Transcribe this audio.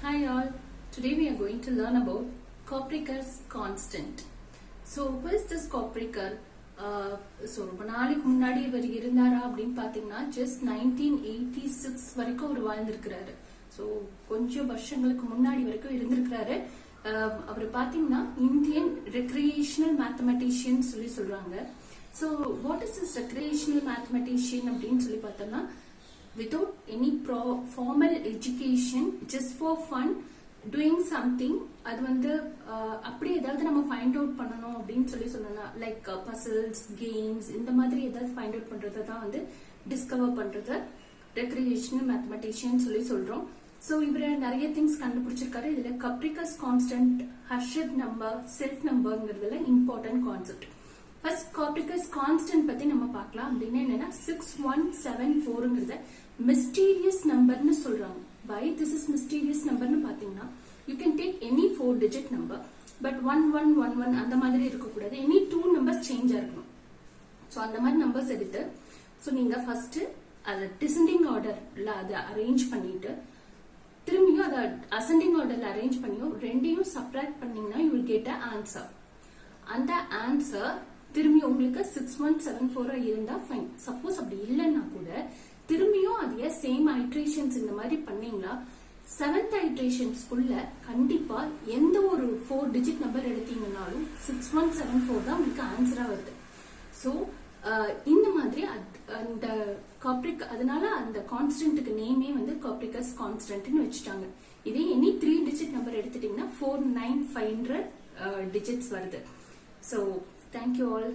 Hi all, today we are going to learn about Copernicus constant. So who is this Copernicus? So ரொம்ப நாளைக்கு முன்னாடி இவர் இருந்தாரா அப்படின்னு பாத்தீங்கன்னா just 1986 வரைக்கும் அவர் வாழ்ந்திருக்கிறாரு. ஸோ கொஞ்சம் வருஷங்களுக்கு முன்னாடி வரைக்கும் இருந்திருக்கிறாரு. அவர் பாத்தீங்கன்னா இந்தியன் ரெக்ரியேஷனல் மேத்தமெட்டிஷியன் சொல்லி சொல்றாங்க. So what is this recreational mathematician அப்படின்னு சொல்லி பார்த்தோம்னா without any formal education, just for fun, doing something, அது வந்து அப்படி ஏதாவது நம்ம ஃபைண்ட் அவுட் பண்ணணும் அப்படின்னு சொல்லி சொல்லலாம். லைக் பசில்ஸ், கேம்ஸ், இந்த மாதிரி ஏதாவது ஃபைண்ட் அவுட் பண்றதை தான் வந்து டிஸ்கவர் பண்றது ரெக்ரியேஷனல் மேத்தமெட்டிஷியன் சொல்லி சொல்றோம். ஸோ இவரு நிறைய திங்ஸ் கண்டுபிடிச்சிருக்காரு. இதுல Kaprekar's constant, Harshad number, self நம்பர்ங்கிறதுல important concept. First Kaprekar's constant பத்தி நம்ம பார்க்கலாம். அப்படின்னா என்னன்னா 6174ங்கிறத மிஸ்டீரியஸ் நம்பர்னு சொல்றாங்க. Why this is mysterious நம்பர்னு பாத்தீங்கன்னா you can take any 4 digit number but 1111 அந்த மாதிரி இருக்கக்கூடாது. any 2 numbers சேஞ்ச் ஆகணும். ஸோ அந்த மாதிரி நம்பர்ஸ் எடுத்து ஸோ நீங்க ஃபர்ஸ்ட் அதை டிசெண்டிங் ஆர்டர்ல அதை அரேஞ்ச் பண்ணிட்டு திரும்பியும் அதை அசெண்டிங் ஆர்டர்ல அரேஞ்ச் பண்ணியும் ரெண்டையும் சப்ராக்ட் பண்ணீங்கன்னா you will get a answer. அந்த ஆன்சர் திரும்பி உங்களுக்கு 6174 இருந்தா ஃபைன். சப்போஸ் அப்படி இல்லைன்னா கூட திரும்பியும் அதே சேம் ஐட்ரேஷன்ஸ் இந்த மாதிரி பண்ணீங்களா 7th ஐட்ரேஷன்ஸ்குள்ள கண்டிப்பா எந்த ஒரு 4 டிஜிட் நம்பர் எடுத்தீங்கன்னாலும் 6174 தான் உங்களுக்கு ஆன்சரா வருது. ஸோ இந்த மாதிரி அந்த அதனால அந்த கான்ஸ்டன்ட்டுக்கு நேமே வந்து காப்ரிகஸ் கான்ஸ்டன்ட்னு வச்சுட்டாங்க. இதே எனி 3 டிஜிட் நம்பர் எடுத்துட்டீங்கன்னா 49500 டிஜிட்ஸ் வருது. So thank you all.